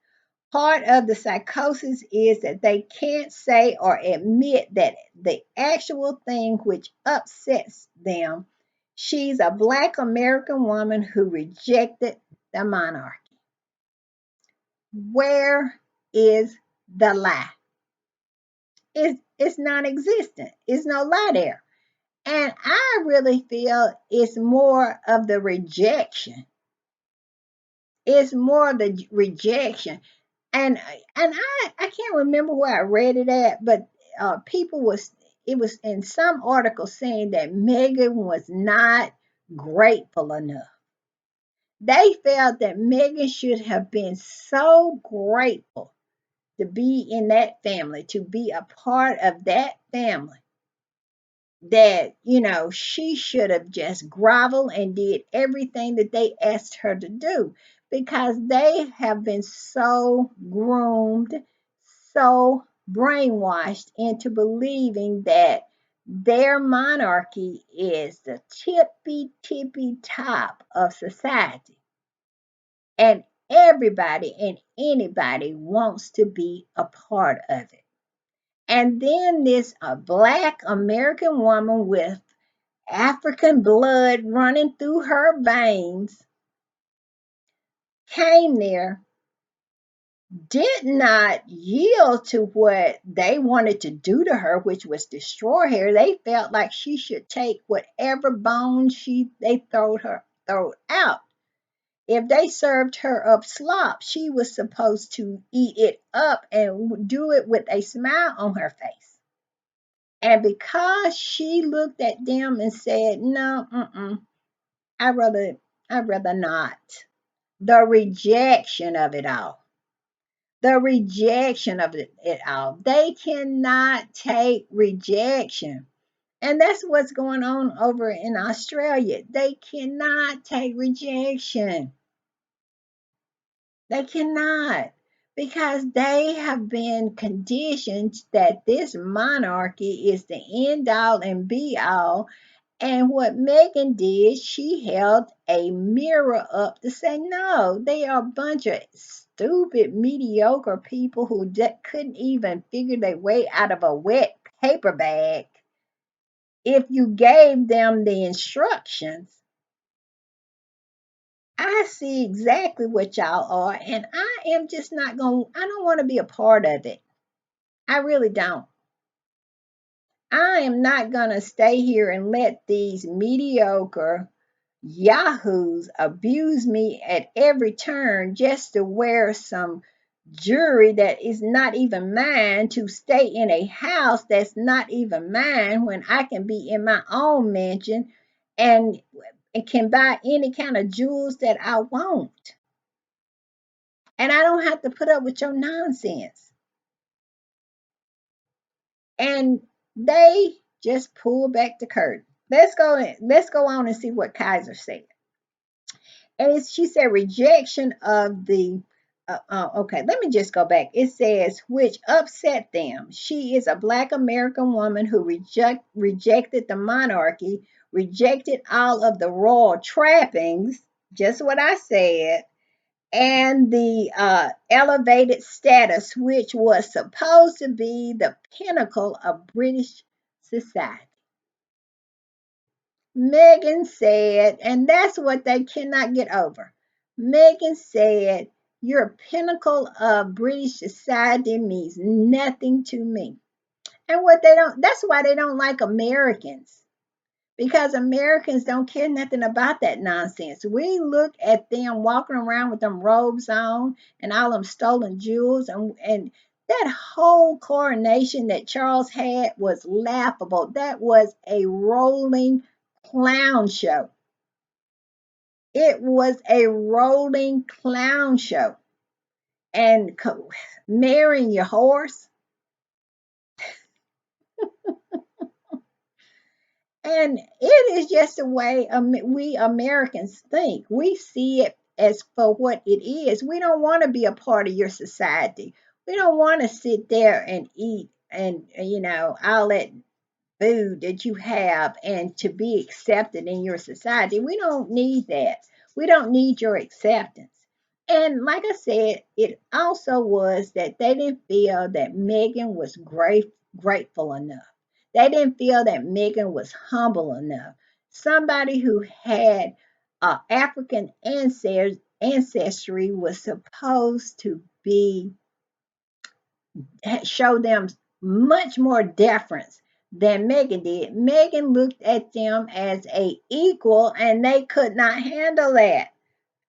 Part of the psychosis is that they can't say or admit that the actual thing which upsets them. She's a Black American woman who rejected the monarchy. Where is the lie? It's non existent. It's no lie there. And I really feel it's more of the rejection. It's more of the rejection. And I can't remember where I read it at, but people was it was in some article saying that Meghan was not grateful enough. They felt that Meghan should have been so grateful to be in that family, to be a part of that family, that she should have just groveled and did everything that they asked her to do, because they have been so groomed, so brainwashed into believing that their monarchy is the tippy top of society, and everybody and anybody wants to be a part of it. And then this a Black American woman with African blood running through her veins came there, did not yield to what they wanted to do to her, which was destroy her. They felt like she should take whatever bones they throw out. If they served her up slop, she was supposed to eat it up and do it with a smile on her face. And because she looked at them and said, "No, I rather, I rather not." The rejection of it all. The rejection of it all. They cannot take rejection. And that's what's going on over in Australia. They cannot take rejection. They cannot, because they have been conditioned that this monarchy is the end all and be all. And what Meghan did, she held a mirror up to say, no, they are a bunch of stupid, mediocre people who couldn't even figure their way out of a wet paper bag. If you gave them the instructions, I I see exactly what y'all are, and I am just not going, I don't want to be a part of it. I really don't. I am not going to stay here and let these mediocre yahoos abuse me at every turn just to wear some jewelry that is not even mine, to stay in a house that's not even mine when I can be in my own mansion and, and can buy any kind of jewels that I want. And I don't have to put up with your nonsense. And they just pull back the curtain. Let's go on and see what Kaiser said. And she said rejection of the okay, let me just go back. It says which upset them. She is a Black American woman who rejected the monarchy, rejected all of the royal trappings, just what I said, and the elevated status, which was supposed to be the pinnacle of British society. Meghan said, and that's what they cannot get over. Meghan said, your pinnacle of British society means nothing to me. And what they don't, that's why they don't like Americans, because Americans don't care nothing about that nonsense. We look at them walking around with them robes on and all them stolen jewels, and that whole coronation that Charles had was laughable. That was a rolling clown show. It was a rolling clown show. And marrying your horse. And it is just the way we Americans think. We see it as for what it is. We don't want to be a part of your society. We don't want to sit there and eat and, all that food that you have and to be accepted in your society. We don't need that. We don't need your acceptance. And like I said, it also was that they didn't feel that Meghan was grateful enough. They didn't feel that Meghan was humble enough. Somebody who had African ancestry was supposed to be show them much more deference than Meghan did. Meghan looked at them as a equal, and they could not handle that.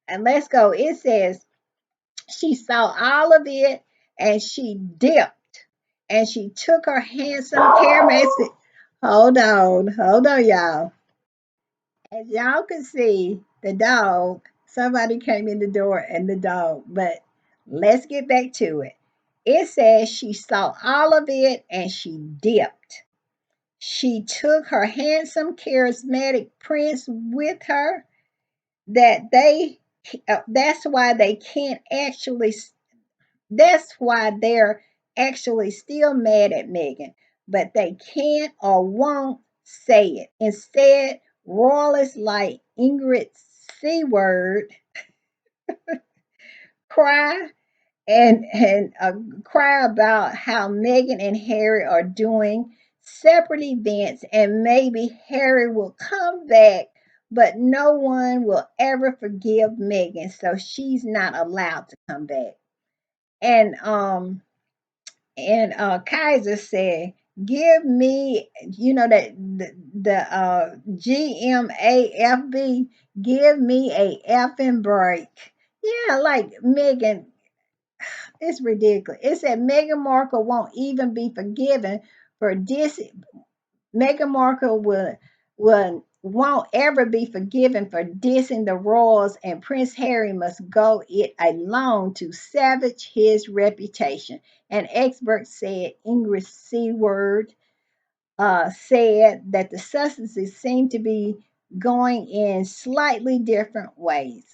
And let's go. It says she saw all of it and she dipped and she took her handsome camera. Hold on, y'all. As y'all can see, the dog, somebody came in the door and the dog, but let's get back to it. It says she saw all of it and she dipped. She took her handsome, charismatic prince with her. That's why they can't actually, that's why they're actually still mad at Meghan, but they can't or won't say it. Instead, royalists like Ingrid Seward cry and cry about how Meghan and Harry are doing separate events, and maybe Harry will come back, but no one will ever forgive Meghan, so she's not allowed to come back. And Kaiser said, "Give me, that the GMAFB, give me a effing break." Yeah, like Meghan, it's ridiculous. It said Meghan Markle won't even be forgiven for this. Meghan Markle won't ever be forgiven for dissing the royals, and Prince Harry must go it alone to salvage his reputation. An expert said, Ingrid Seward said that the Sussexes seem to be going in slightly different ways.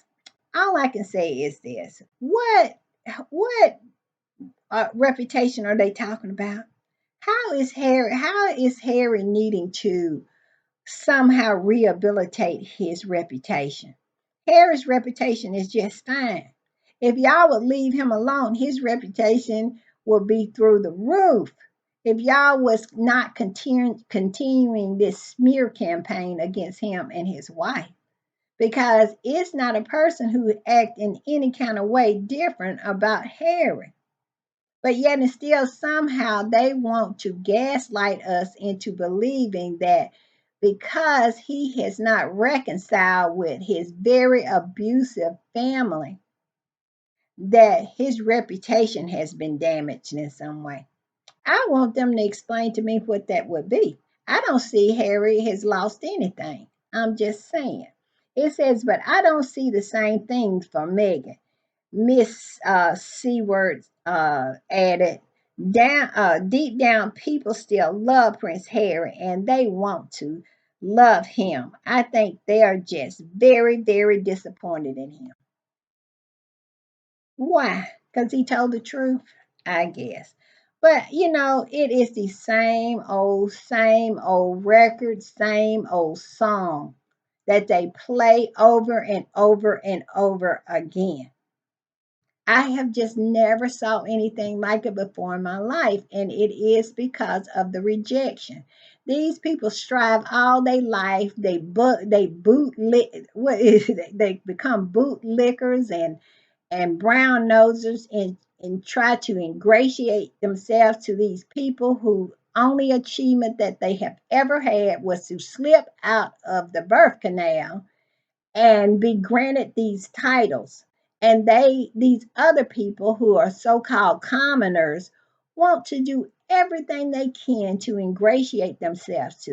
All I can say is this: what reputation are they talking about? How is Harry? How is Harry needing to somehow rehabilitate his reputation? Harry's reputation is just fine. If y'all would leave him alone, his reputation will be through the roof. If y'all was not continuing this smear campaign against him and his wife. because it's not a person who act in any kind of way different about Harry. But yet and still somehow they want to gaslight us into believing that because he has not reconciled with his very abusive family, that his reputation has been damaged in some way. I want them to explain to me what that would be. I don't see Harry has lost anything. I'm just saying. It says, but I don't see the same things for Meghan. Miss Seward added, deep down, people still love Prince Harry and they want to love him. I think they are just very, very disappointed in him. Why? Because he told the truth, I guess. But it is the same old record, same old song that they play over and over and over again. I have just never saw anything like it before in my life, and it is because of the rejection. These people strive all their life. They bootlick. What is it? They become bootlickers and brown nosers and try to ingratiate themselves to these people who only achievement that they have ever had was to slip out of the birth canal and be granted these titles. And these other people who are so-called commoners want to do everything they can to ingratiate themselves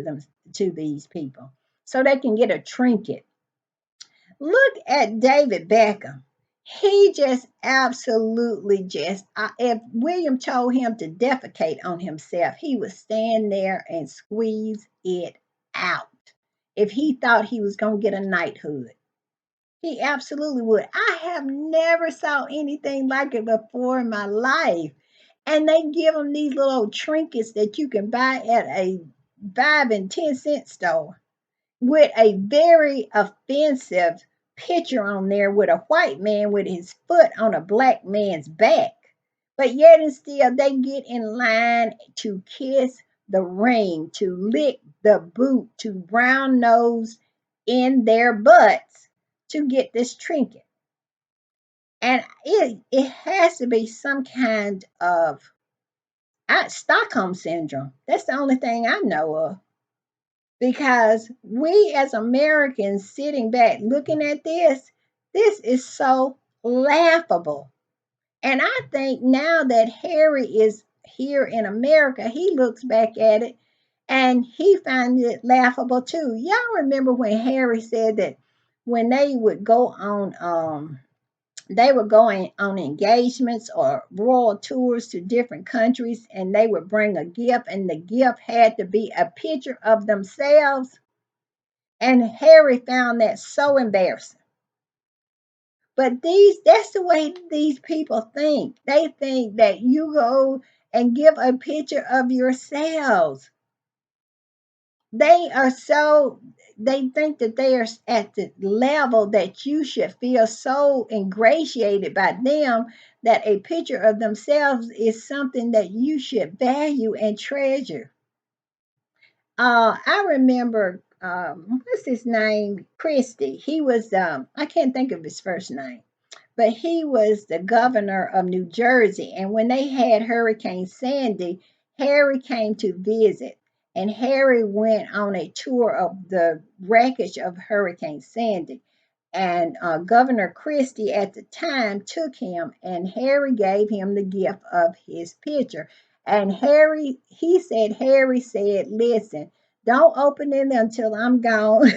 to these people so they can get a trinket. Look at David Beckham. He just absolutely just, if William told him to defecate on himself, he would stand there and squeeze it out if he thought he was going to get a knighthood. He absolutely would. I have never saw anything like it before in my life. And they give them these little trinkets that you can buy at a 5 and 10 cent store with a very offensive picture on there with a white man with his foot on a black man's back. But yet and still, they get in line to kiss the ring, to lick the boot, to brown nose in their butts to get this trinket. And it has to be some kind of Stockholm syndrome. That's the only thing I know of. Because we as Americans sitting back looking at this is so laughable. And I think now that Harry is here in America, he looks back at it and he finds it laughable too. Y'all remember when Harry said that when they were going on engagements or royal tours to different countries and they would bring a gift and the gift had to be a picture of themselves. And Harry found that so embarrassing. But that's the way these people think. They think that you go and give a picture of yourselves. They are so, they think that they are at the level that you should feel so ingratiated by them that a picture of themselves is something that you should value and treasure. I remember, what's his name? Christie. He was, I can't think of his first name, but he was the governor of New Jersey. And when they had Hurricane Sandy, Harry came to visit. And Harry went on a tour of the wreckage of Hurricane Sandy. And Governor Christie at the time took him, and Harry gave him the gift of his picture. And Harry said, listen, don't open it until I'm gone.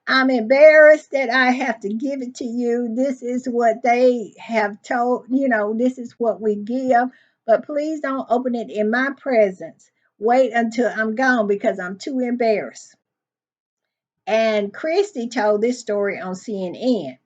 I'm embarrassed that I have to give it to you. This is what they have told, this is what we give, but please don't open it in my presence. Wait until I'm gone because I'm too embarrassed. And Christy told this story on CNN.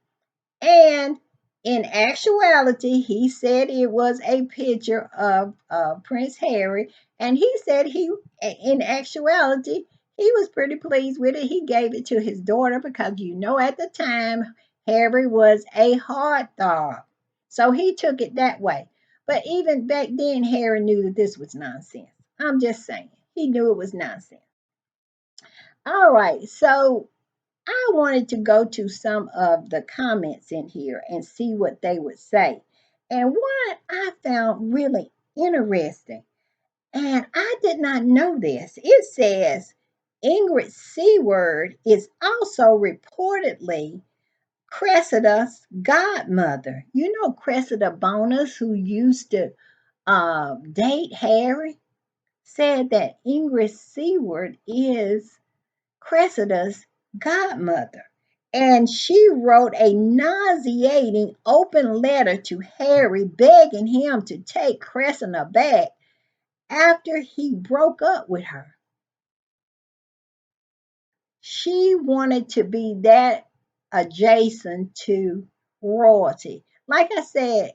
And in actuality, he said it was a picture of Prince Harry. And he said in actuality, he was pretty pleased with it. He gave it to his daughter because, at the time, Harry was a heartthrob. So he took it that way. But even back then, Harry knew that this was nonsense. I'm just saying, he knew it was nonsense. All right, so I wanted to go to some of the comments in here and see what they would say. And what I found really interesting, and I did not know this, it says Ingrid Seward is also reportedly Cressida's godmother. You know Cressida Bonus, who used to date Harry, said that Ingrid Seward is Cressida's godmother. And she wrote a nauseating open letter to Harry begging him to take Cressida back after he broke up with her. She wanted to be that adjacent to royalty. Like I said,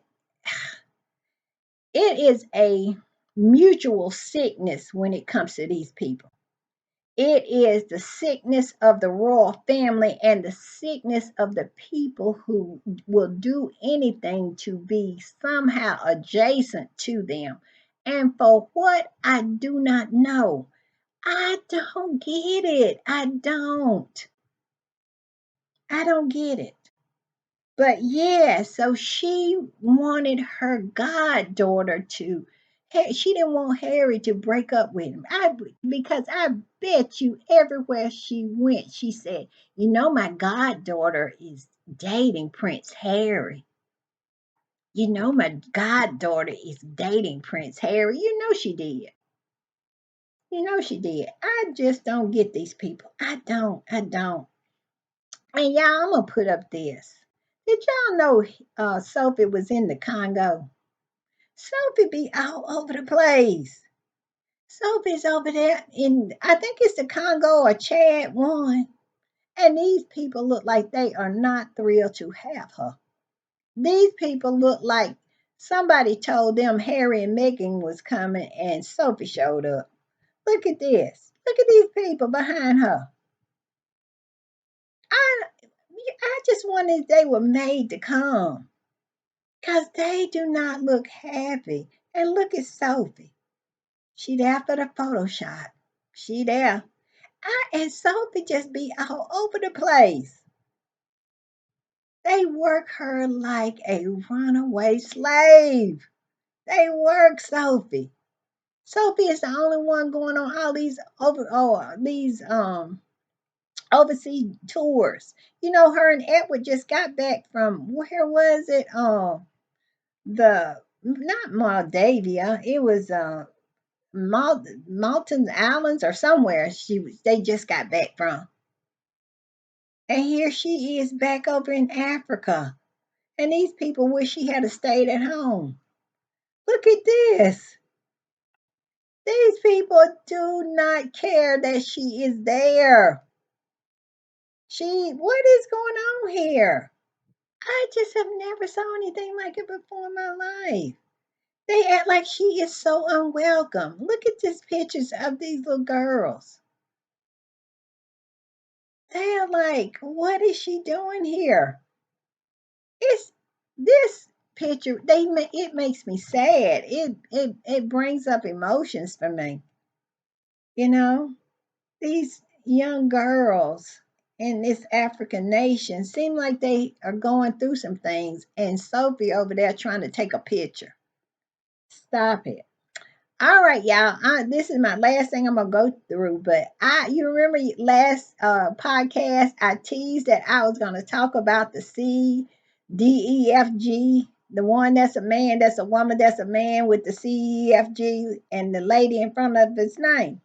it is a mutual sickness when it comes to these people. It is the sickness of the royal family and the sickness of the people who will do anything to be somehow adjacent to them. And for what I do not know, I don't get it. I don't. I don't get it. But yeah, so she wanted her goddaughter to, she didn't want Harry to break up with him. Because I bet you everywhere she went, she said, you know, my goddaughter is dating Prince Harry. You know, my goddaughter is dating Prince Harry. You know she did. You know she did. I just don't get these people. I don't. I don't. And y'all, I'm gonna put up this. Did y'all know Sophie was in the Congo? Sophie be all over the place. Sophie's over there in, I think it's the Congo or Chad one. And these people look like they are not thrilled to have her. These people look like somebody told them Harry and Meghan was coming and Sophie showed up. Look at this. Look at these people behind her. I, I just wonder if they were made to come. Because they do not look happy. And look at Sophie. She there for the Photoshop. She there. And Sophie just be all over the place. They work her like a runaway slave. They work Sophie. Sophie is the only one going on all these overseas tours. You know, her and Edward just got back from, where was it? The not Moldavia. It was Malton Islands or somewhere. They just got back from, and here she is back over in Africa. And these people wish she had stayed at home. Look at this. These people do not care that she is there. What is going on here? I just have never saw anything like it before in my life. They act like she is so unwelcome. Look at these pictures of these little girls. They are like, what is she doing here? It's this picture. It makes me sad. It brings up emotions for me. You know, these young girls in this African nation seem like they are going through some things, and Sophie over there trying to take a picture. Stop it. All right, y'all. This is my last thing I'm gonna go through, but you remember last podcast I teased that I was gonna talk about the CDEFG, the one that's a man, that's a woman, that's a man with the CEFG and the lady in front of his name.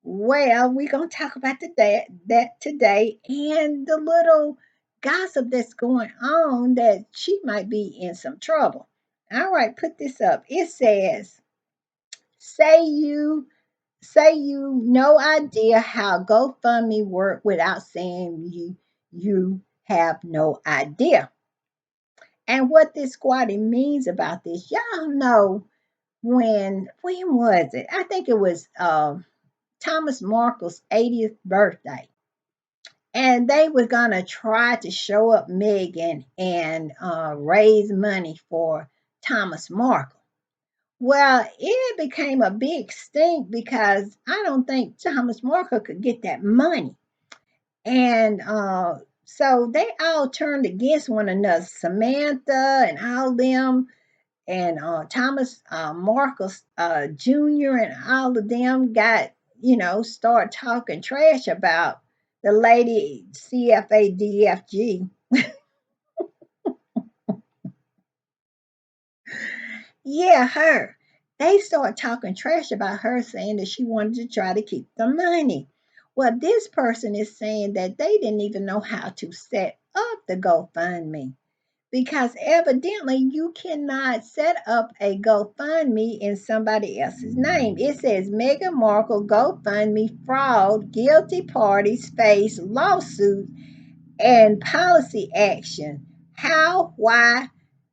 Well, we're gonna talk about that today and the little gossip that's going on that she might be in some trouble. All right, put this up. It says, Say you say you no idea how GoFundMe work without saying you have no idea. And what this squatting means about this, y'all know when was it? I think it was Thomas Markle's 80th birthday. And they were gonna try to show up Meghan and raise money for Thomas Markle. Well, it became a big stink because I don't think Thomas Markle could get that money. And so they all turned against one another. Samantha and all them, and Thomas Marcus Jr. and all of them got, start talking trash about the lady CFADFG. Yeah, her. They start talking trash about her, saying that she wanted to try to keep the money. Well, this person is saying that they didn't even know how to set up the GoFundMe, because evidently you cannot set up a GoFundMe in somebody else's name. It says Meghan Markle GoFundMe fraud, guilty parties face lawsuit and policy action. How, why,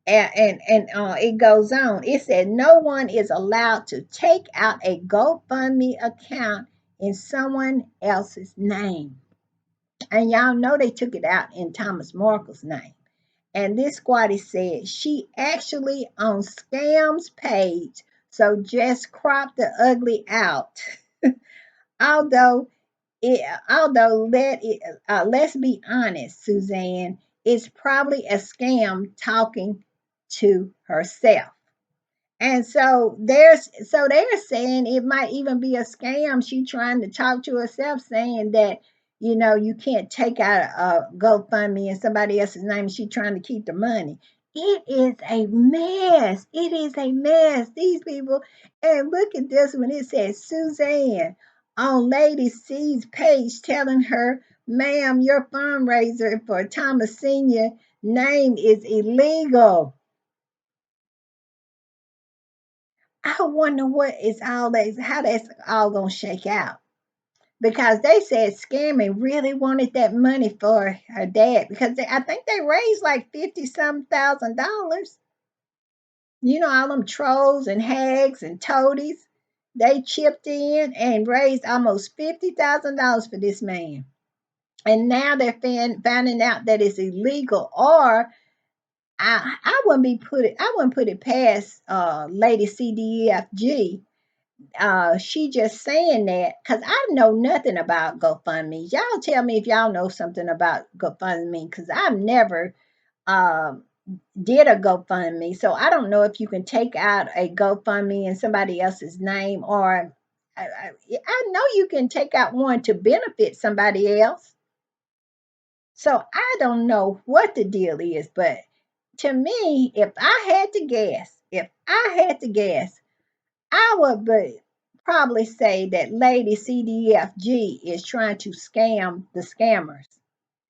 and it goes on. It said no one is allowed to take out a GoFundMe account in someone else's name. And y'all know they took it out in Thomas Markle's name. And this squatty said she actually on Scam's page, so just crop the ugly out. although let's be honest, Suzanne, it's probably a scam talking to herself. And so they're saying it might even be a scam. She trying to talk to herself, saying that you can't take out a GoFundMe in somebody else's name. She trying to keep the money. It is a mess. It is a mess. These people, and look at this one. It says Suzanne on Lady C's page telling her, "Ma'am, your fundraiser for Thomas Senior name is illegal." I wonder what is all that, how that's all gonna shake out. Because they said Scammy really wanted that money for her dad, because I think they raised like 50 some $1,000. All them trolls and hags and toadies, they chipped in and raised almost $50,000 for this man. And now they're finding out that it's illegal. Or I wouldn't put it past Lady CDFG. She just saying that because I know nothing about GoFundMe. Y'all tell me if y'all know something about GoFundMe, because I've never um, did a GoFundMe, so I don't know if you can take out a GoFundMe in somebody else's name, or I know you can take out one to benefit somebody else. So I don't know what the deal is, but to me, if I had to guess, I would probably say that Lady CDFG is trying to scam the scammers,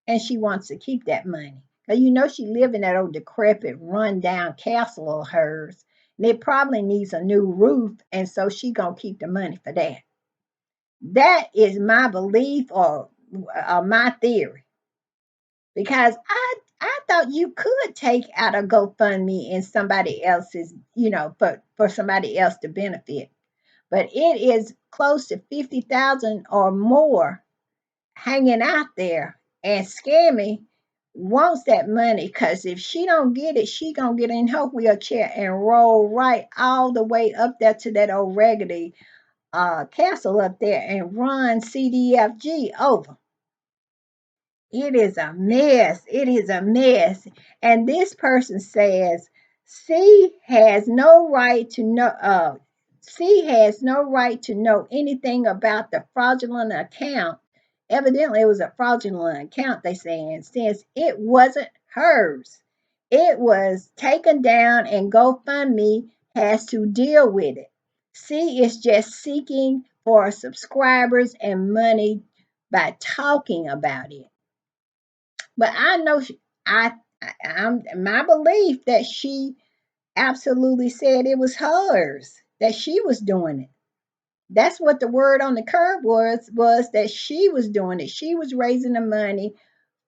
and she wants to keep that money. Because she live in that old decrepit, run-down castle of hers, and it probably needs a new roof, and so she gonna keep the money for that. That is my belief, or my theory, because I thought you could take out a GoFundMe in somebody else's, for somebody else to benefit, but it is close to 50,000 or more hanging out there, and Scammy wants that money, because if she don't get it, she gonna get in her wheelchair and roll right all the way up there to that old raggedy castle up there and run CDFG over. It is a mess. It is a mess. And this person says, C has no right to know. C has no right to know anything about the fraudulent account. Evidently, it was a fraudulent account, they saying, since it wasn't hers. It was taken down, and GoFundMe has to deal with it. C is just seeking for subscribers and money by talking about it. But I know I'm my belief that she absolutely said it was hers, that she was doing it. That's what the word on the curb was that she was doing it. She was raising the money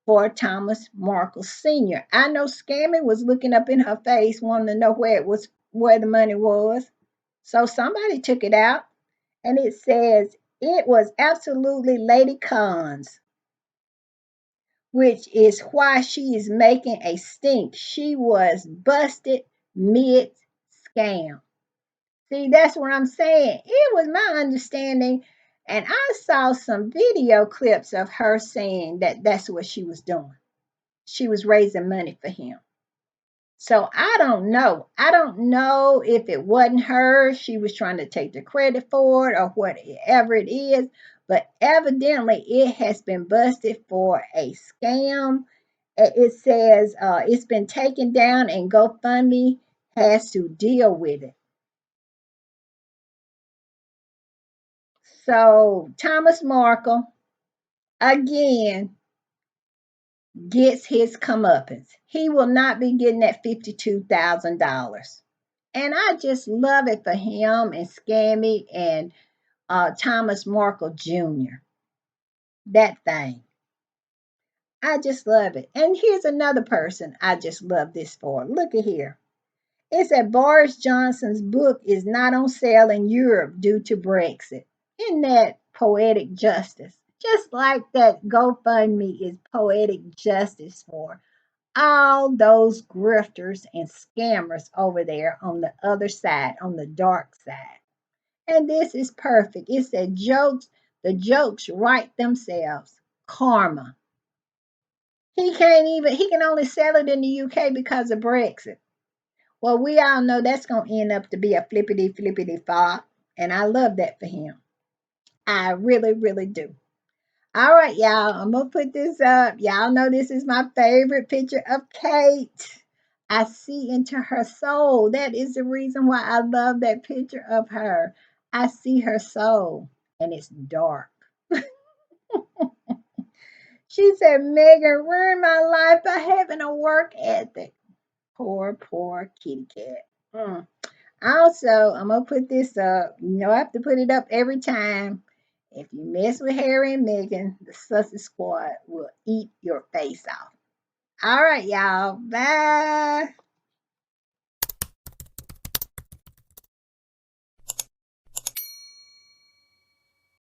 for Thomas Markle Sr. I know Scammy was looking up in her face, wanting to know where the money was. So somebody took it out, and it says it was absolutely Lady Khan's, which is why she is making a stink. She was busted mid scam. See, that's what I'm saying. It was my understanding, and I saw some video clips of her saying that that's what she was doing. She was raising money for him. So I don't know. I don't know if it wasn't her, she was trying to take the credit for it or whatever it is, but evidently it has been busted for a scam. It says it's been taken down and GoFundMe has to deal with it. So Thomas Markle again gets his comeuppance. He will not be getting that $52,000. And I just love it for him and Scammy and Thomas Markle Jr. That thing. I just love it. And here's another person I just love this for. Look at here. It said Boris Johnson's book is not on sale in Europe due to Brexit. Isn't that poetic justice? Just like that GoFundMe is poetic justice for all those grifters and scammers over there on the other side, on the dark side. And this is perfect. It said the jokes write themselves. Karma. He can only sell it in the UK because of Brexit. Well, we all know that's going to end up to be a flippity flippity flop. And I love that for him. I really, really do. All right, y'all. I'm going to put this up. Y'all know this is my favorite picture of Kate. I see into her soul. That is the reason why I love that picture of her. I see her soul, and it's dark. She said, Meghan ruined my life by having a work ethic. Poor, poor kitty cat. Mm. Also, I'm going to put this up. You know, I have to put it up every time. If you mess with Harry and Meghan, the Sussex Squad will eat your face off. All right, y'all. Bye.